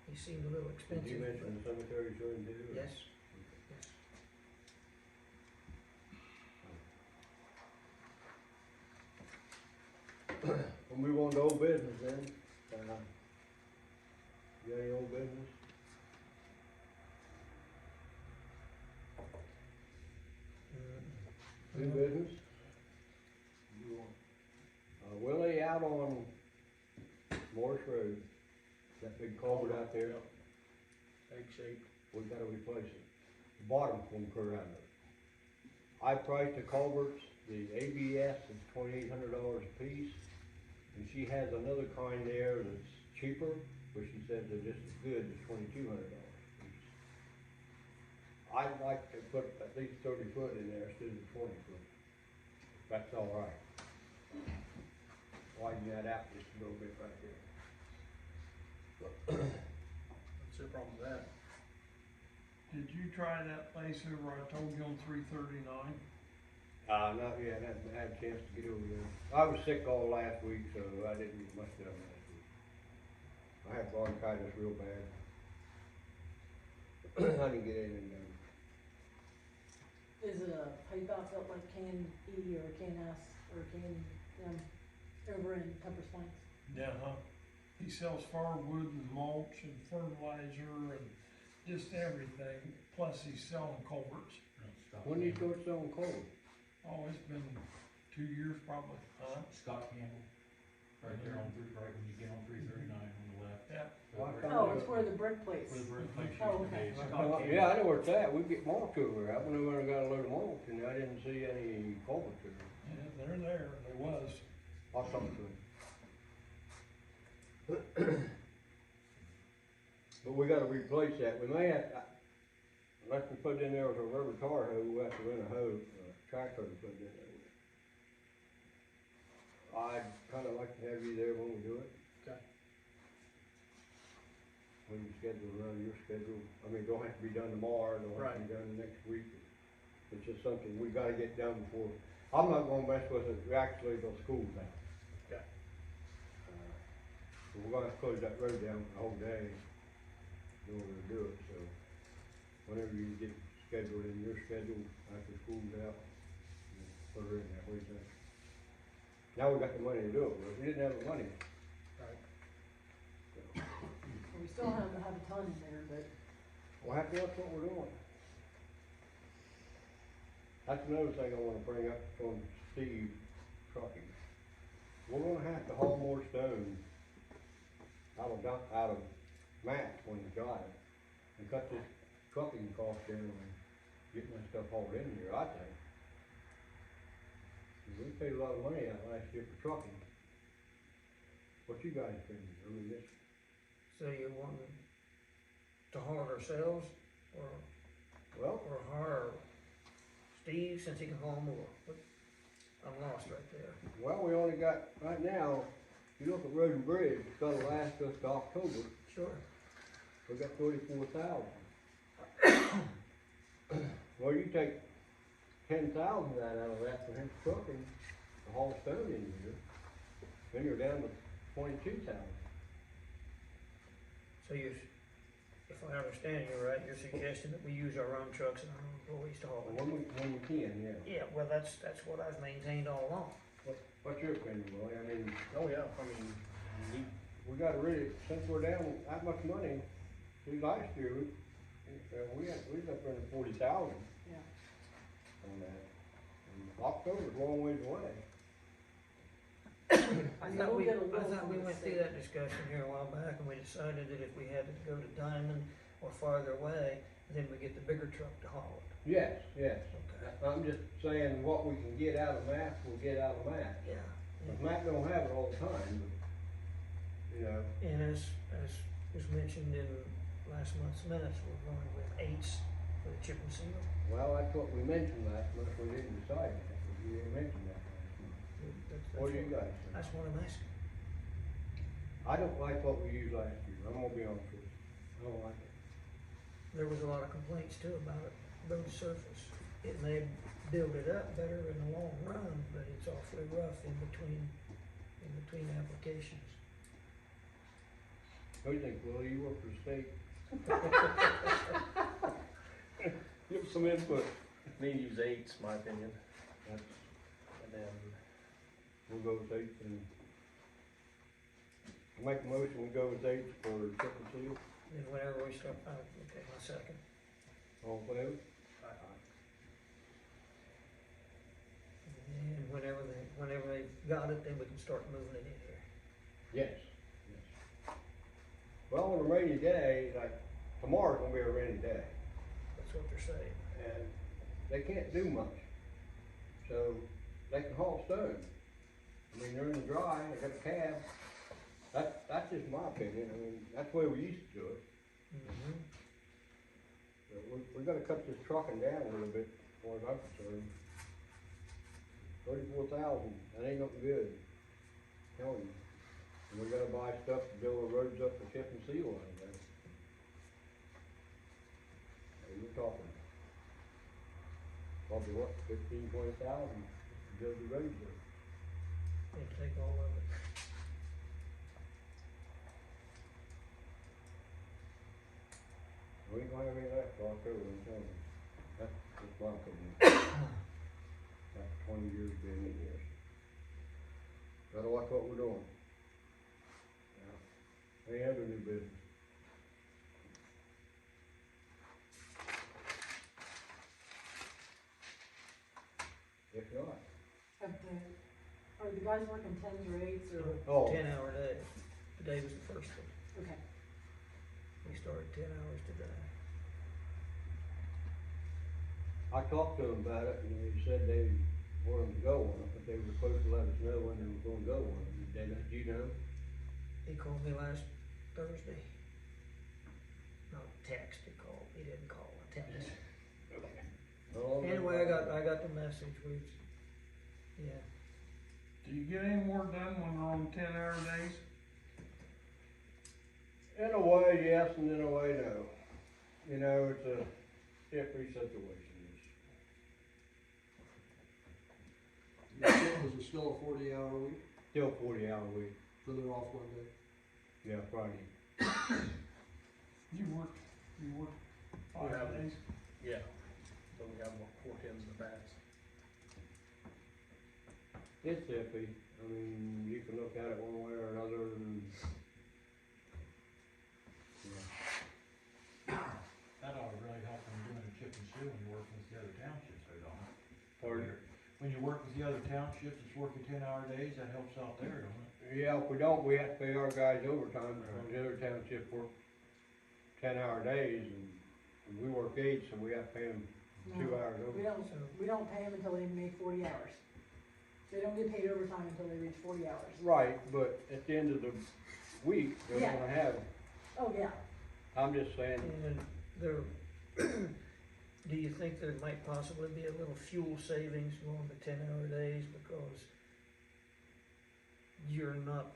He seemed a little expensive. Did you mention the cemetery shouldn't do it? Yes, yes. We'll move on to old business then. You got any old business? New business? Willie, out on Morris Road, that big culvert out there, Egg shape. we gotta replace it. The bottom's gonna clear out of it. I priced the culverts, the ABS is $2,800 a piece, and she has another kind there that's cheaper, but she says they're just as good as $2,200 a piece. I'd like to put at least 30 foot in there instead of 20 foot. That's all right. Widen that out just a little bit right there. What's the problem with that? Did you try that place over I told you on 339? Not yet, I haven't had a chance to get over there. I was sick all last week, so I didn't get much done last week. I had bronchitis real bad. I didn't get anything done. Is it a pipe outfit like Can E or Can S or Can M over in Tuppers Plains? Yeah, huh? He sells firewood and mulch and fertilizer and just everything, plus he's selling culverts. When do you start selling coal? Oh, it's been 2 years probably, huh? Scott Campbell, right there on right when you get on 339 on the left. Yeah. Oh, it's where the brick place. Where the brick place used Oh, to okay. be. Scott Campbell. Yeah, I know where it's at, we get mulch over there, I went over and got a load of mulch, and I didn't see any culverts there. Yeah, they're there, there was. I'll talk to him. But we gotta replace that, we may have, unless we put it in there with a rubber tar hoe, we'll have to rent a hoe, tractor to put it in there with. I'd kinda like to have you there when we do it. Okay. When you schedule around your schedule, I mean, it don't have to be done tomorrow, it don't have to be done next week. It's just something we gotta get done before, I'm not gonna mess with it, actually, till school's out. Okay. But we're gonna have to close that road down for the whole day. in order to do it, so whenever you get scheduled in your schedule after school's out, just put her in there, what do you think? Now we got the money to do it, but if we didn't have the money, We still have to have a ton in there, but we'll have to watch what we're doing. That's another thing I wanna bring up from Steve trucking. We're gonna have to haul more stone out of Matt when he's got it, and cut this trucking cost down and getting that stuff hauled in here, I think. 'Cause we paid a lot of money out last year for trucking. What you guys think? I mean, this, So you want to haul it ourselves, or well, hire Steve since he can haul more? I'm lost right there. well, we only got, right now, if you look at Road and Bridge, it's gonna last us to October, Sure. we got 34,000. Well, you take 10,000 out of that for him trucking, to haul stone in here, then you're down to 22,000. So if I understand you right, you're suggesting that we use our own trucks and our own employees to haul it? When we can, yeah. Yeah, well, that's what I've maintained all along. What's your opinion, Willie? I mean, Oh, yeah, I mean, we gotta really, since we're down that much money, see, last year, we got spending 40,000 yeah. on that. And October's a long ways away. I mean, thought we'll we, get a little we on went the through state. that discussion here a while back, and we decided that if we had to go to Diamond or farther away, then we get the bigger truck to haul it. Yes, yes. Okay. I'm just saying what we can get out of Matt, we'll get out of Matt. Yeah. Cause Matt don't have it all the time, but, you know, And as was mentioned in last month's minutes, we're going with 8s for the chip and seal. well, that's what we mentioned last month, we didn't decide that, but we didn't mention that last month. What do you guys think? That's what I'm asking. I don't like what we used last year, I'm gonna be honest with you, I don't like it. There was a lot of complaints too about it, road surface. It may build it up better in the long run, but it's awfully rough in between applications. What do you think, Willie, you work for the state? Give some input. need to use 8s, my opinion, That's, and then, we'll go with 8 and. I'll make a motion, we go with 8 for chip and seal, And whenever we start, okay, my second. all in favor? And whenever they got it, then we can start moving it in here. Yes, yes. Well, on a rainy day, like, tomorrow's gonna be a rainy day, That's what they're saying. and they can't do much. So, they can haul stone. I mean, they're in the dry, they got a cab. That's just my opinion, I mean, that's the way we used to do it. Mm-hmm. But we gotta cut this trucking down a little bit, as far as I'm concerned. 34,000, that ain't nothing good, I'm telling you. And we gotta buy stuff to build the roads up for chip and seal on it. You're talking probably what, 15, 20,000 to build the roads up. They take all of it. We ain't gonna have any of that for October, I'm telling you. That's my opinion. After 20 years being in here. Gotta watch what we're doing. Yeah. Any other new business? If not, Are the guys working 10s or 8s or, oh, 10-hour day. Today was the first one. okay, We started 10 hours today. I talked to them about it and they said they wanted to go on it, but they were supposed to let us know when they were gonna go on it. Did you know? He called me last Thursday. Not text, he called. He didn't call, a text. Oh, Anyway, I got the message. Yeah. Do you get any more done when we're on 10-hour days? In a way, yes, and in a way, no. You know, it's a iffy situation. Was it still a 40-hour week? Still 40-hour week, So they're off one day? yeah, Friday. You work We 5 have- days? Yeah, but we have what, 410s in the past. It's iffy, I mean, you can look at it one way or another and. That ought to really help when you're doing a chip and seal and you're working with the other townships, though, don't it? Pardon? When you work with the other townships, it's working 10-hour days, that helps out there, don't it? Yeah, if we don't, we have to pay our guys overtime, because the other township work 10-hour days, and we work 8, so we have to pay them 2 No, hours over. we don't pay them until they make 40 hours. They don't get paid overtime until they reach 40 hours. Right, but at the end of the week, they're Yeah. gonna have, Oh, yeah. I'm just saying, And there, do you think there might possibly be a little fuel savings going to 10-hour days because you're not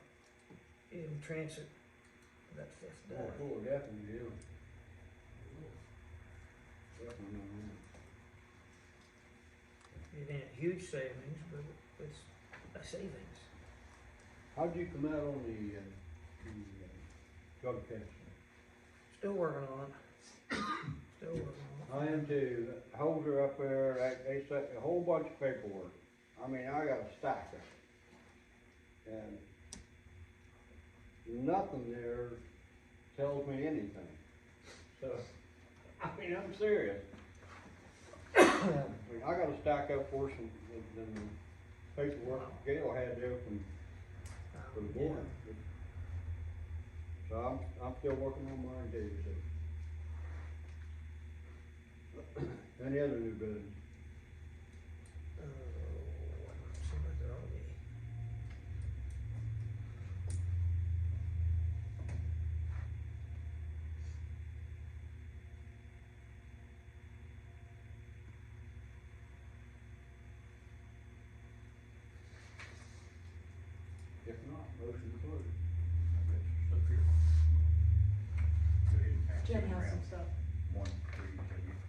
in transit that 5th day? oh, definitely, yeah. Definitely. It ain't a huge savings, but it's a savings. How'd you come out on the drug test? Still working on it. Still working on I am too. Holder up there, they sent a whole bunch of paperwork. I mean, I got a stack of it. And nothing there tells me anything. So, I mean, I'm serious. I mean, I got a stack up for some, the paperwork Gail had there for the board. So I'm still working on mine too, so. Any other new business? I don't seem like there ought to be. If not, motion to close. Stuff here. Go ahead and pass Jim it has around. some stuff. One, three, take it.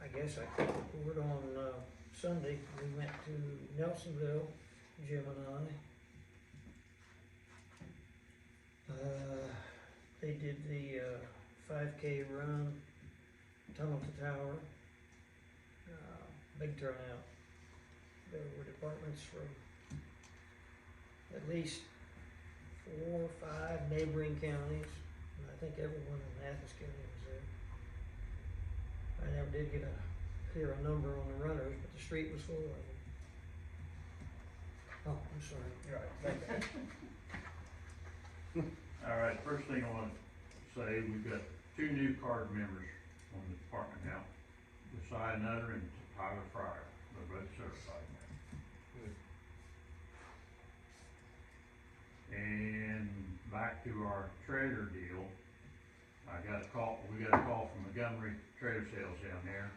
I guess I could report on, Sunday, we went to Nelsonville, Jim and I. They did the, 5K run, tunnel to tower. Big turnout. There were departments from at least 4 or 5 neighboring counties, and I think everyone in Athens County was there. I never did hear a number on the runners, but the street was full of them. Oh, I'm sorry. You're right, thank you. All right, first thing I want to say, we've got 2 new card members on the department now. Josiah Nutter and Tyler Fryer, they're both certified now. And back to our trailer deal, we got a call from Montgomery Trailer Sales down there.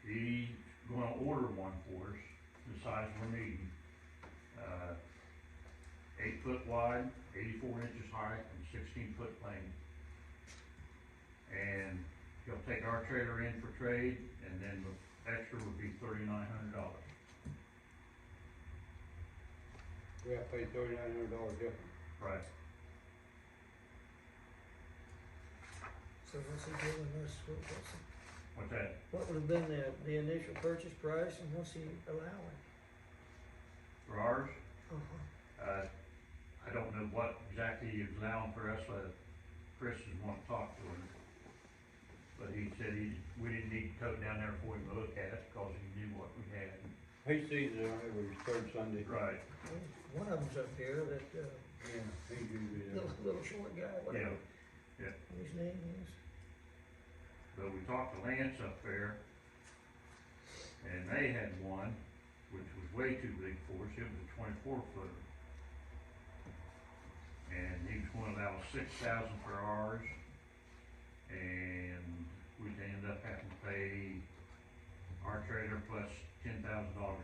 He's gonna order one for us, the size we're needing. 8 foot wide, 84 inches high, and 16-foot length. And he'll take our trailer in for trade, and then the extra would be $3,900. We have to pay $3,900 difference. Right. So what's he giving us, What's that? what would have been the initial purchase price and what's he allowing? For ours? Uh-huh. I don't know what exactly he was allowing for us, Chris is wanting to talk to him. But he said we didn't need to tote down there for him to look at it, because he knew what we had. He sees it on every third Sunday. Right. One of them's up here, that, Yeah, he's usually there. little short guy, whatever. Yeah. His name is. But we talked to Lance up there, and they had one, which was way too big for us, it was a 24-footer. And he was gonna allow 6,000 for ours, and we'd end up having to pay our trailer plus $10,000 more.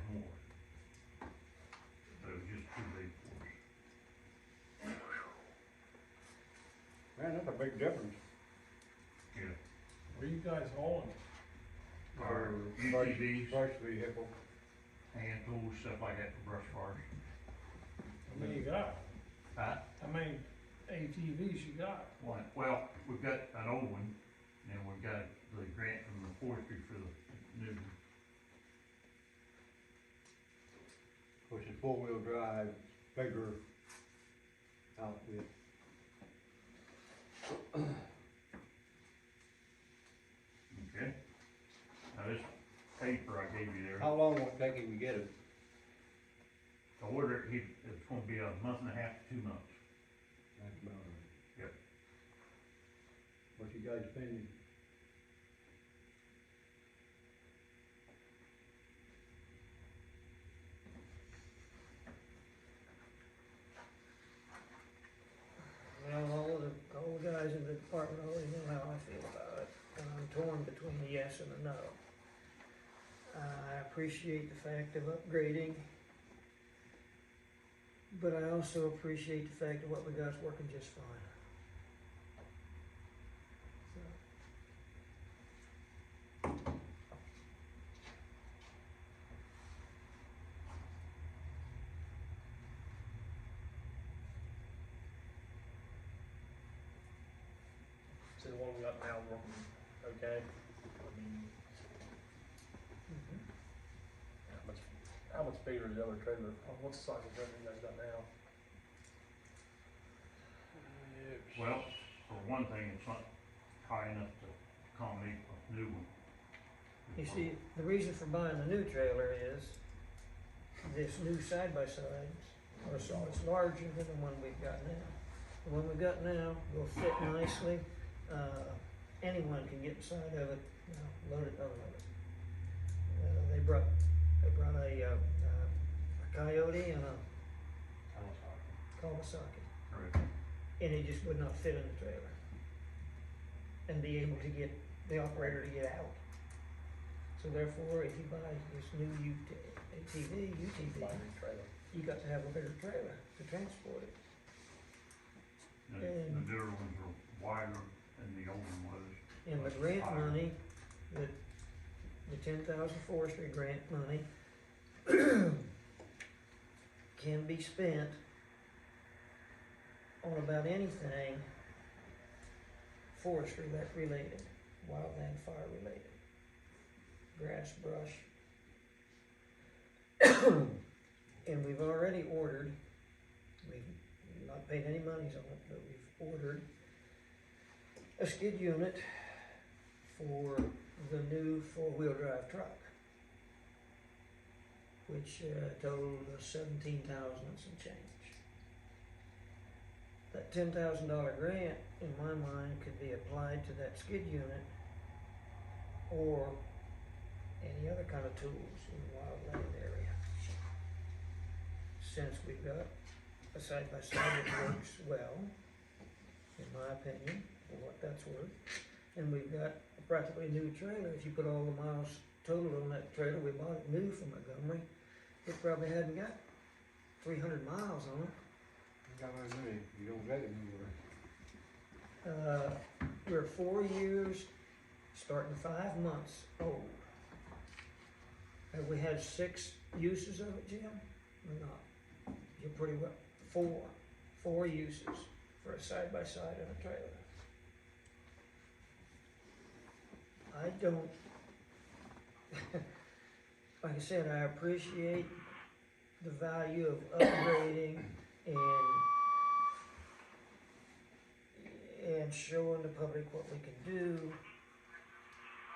So it was just too big for us. Man, that's a big difference. Yeah. What are you guys hauling? Our brush UTVs, vehicle. hand tools, stuff like that for brush fires. How many you got? Huh? How many ATVs you got? One, well, we've got an old one, and we've got the grant from the forestry for the new one. Of course, it's four-wheel drive, bigger outfit. Okay? Now this paper I gave you there, How long will it take him to get it? the order, it's gonna be a month and a half to 2 months. That's about it. Yep. What you guys spending? Well, all the guys in the department already know how I feel about it, and I'm torn between a yes and a no. I appreciate the fact of upgrading, but I also appreciate the fact that what we got's working just fine. So, So the one we got now working okay? I mean, how much bigger is the other trailer? What's the size of the trailer you guys got now? Well, for one thing, it's not high enough to accommodate a new one. You see, the reason for buying the new trailer is this new side-by-sides are so much larger than the one we've got now. The one we've got now will fit nicely, anyone can get inside of it, you know, load it, unload it. They brought a Coyote and a Kawasaki, Correct. and it just would not fit in the trailer. And be able to get the operator to get out. So therefore, if you buy this new UTV, Buy a new trailer. you got to have a bigger trailer to transport it. The newer ones are wider than the old one was. And the grant money, the 10,000 forestry grant money can be spent on about anything forestry related, wildland fire related, grass, brush. And we've already ordered, we've not paid any monies on it, but we've ordered a skid unit for the new four-wheel drive truck, which totaled 17,000 and some change. That $10,000 grant, in my mind, could be applied to that skid unit or any other kind of tools in the wildland area. Since we've got a side-by-side that works well, in my opinion, for what that's worth, and we've got a practically new trailer. If you put all the miles total on that trailer, we bought it new from Montgomery, it probably hadn't got 300 miles on it. You got my money, you don't get it anywhere. We're 4 years, starting 5 months old. Have we had 6 uses of it, Jim, or not? You're pretty well, 4 uses for a side-by-side and a trailer. I don't, like I said, I appreciate the value of upgrading and showing the public what we can do,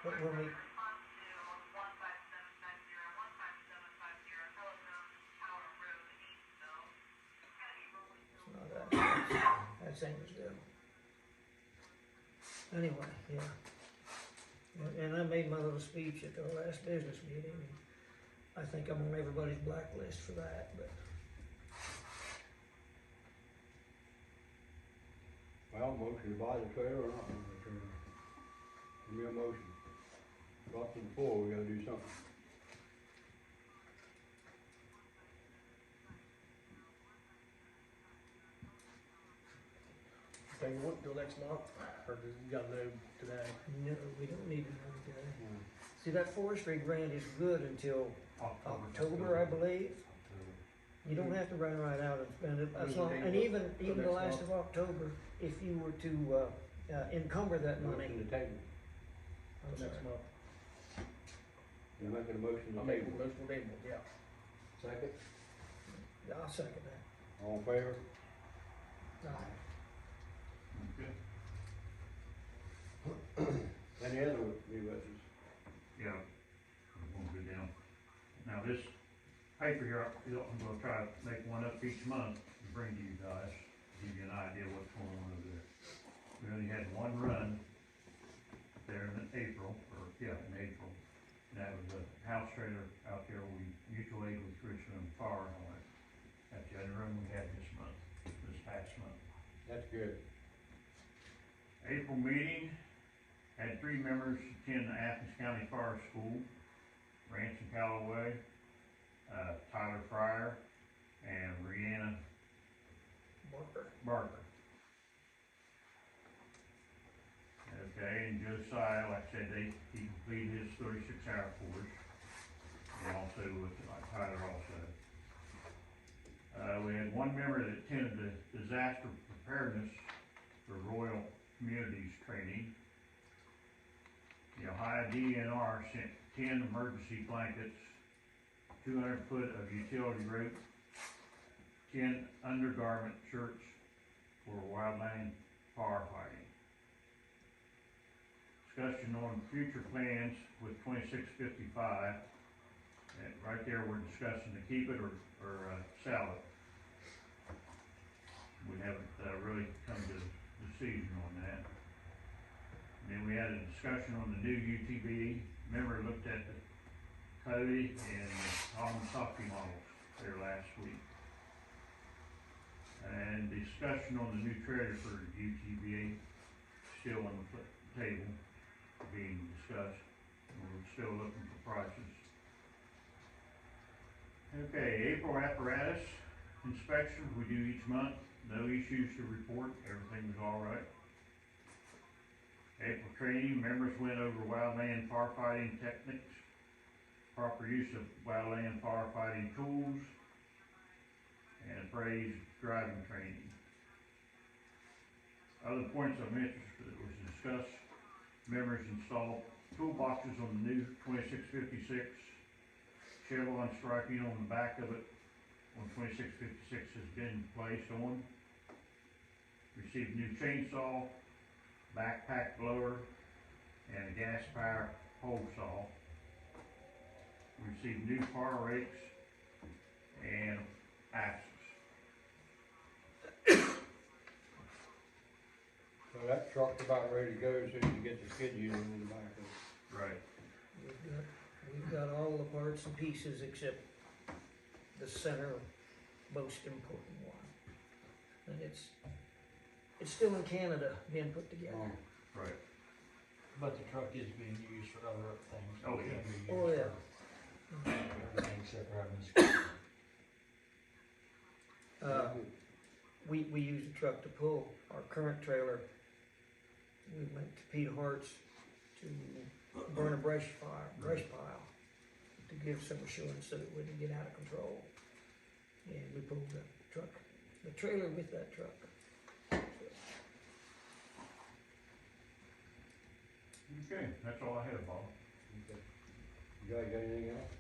but when we, it's not that same as them. Anyway, yeah. And I made my little speech at the last business meeting, and I think I'm on everybody's blacklist for that, but. Well, motion to buy the trailer or not buy the trailer? Give me a motion. Got to the floor, we gotta do something. table it until next month, or do you gotta know today? No, we don't need another guy. Mm. See, that forestry grant is good until October, I believe. You don't have to run right out and spend it, as long, and even the next last month. of October, if you were to, encumber that money. Motion to table. I'm Next sorry. month. You're making a motion to I'm making table. a motion to table, yeah. Second. Yeah, I'll second that. All in favor? Aye. Okay. Any other new business? Yeah, we'll go down. Now, this paper here, I'm gonna try to make one up each month and bring to you guys, give you an idea what's going on over there. We only had one run there in April, in April. And that was a house trailer out there, we mutual aid with Richmond Fire on it. That's the only run we had this past month. That's good. April meeting, had 3 members attend the Athens County Fire School, Ransom Callaway, Tyler Fryer, and Rihanna Barker. Okay, and Josiah, like I said, he completed his 36-hour course, and also with Tyler also. We had one member that attended the disaster preparedness for Royal Communities training. The Ohio DNR sent 10 emergency blankets, 200 foot of utility rope, 10 undergarment shirts for wildland firefighting. Discussion on future plans with 2655. And right there, we're discussing to keep it or sell it. We haven't really come to a decision on that. And then we had a discussion on the new UTV. Remember, looked at the Cody and the Kawasaki models there last week. And discussion on the new trailer for UTV still on the table being discussed. We're still looking for prices. Okay, April apparatus inspections we do each month. No issues to report. Everything was all right. April training, members went over wildland firefighting techniques, proper use of wildland firefighting tools, and appraised driving training. Other points of interest that was discussed, members installed toolboxes on the new 2656, Chevron striping on the back of it when 2656 has been placed on. Received new chainsaw, backpack blower, and a gas power pole saw. Received new fire rakes and axes. So that truck's about ready to go as soon as you get the skid unit in the back of it. Right. We've got all the parts and pieces except the center, most important one. And it's still in Canada being put together. Oh, Right. But the truck is being used for other things. Oh, yeah. It can be Oh, used yeah. for everything except driving the We use the truck to pull our current trailer. We went to Pete Hart's to burn a brush pile, to give some assurance that it wouldn't get out of control. And we pulled the trailer with that truck. Okay, that's all I have, Bob. okay. You guys got anything else?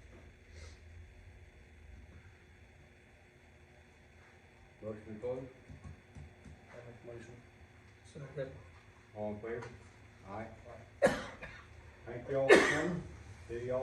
Motion to close? I make a motion. So that All in favor? Aye. Thank you all for coming. See y'all.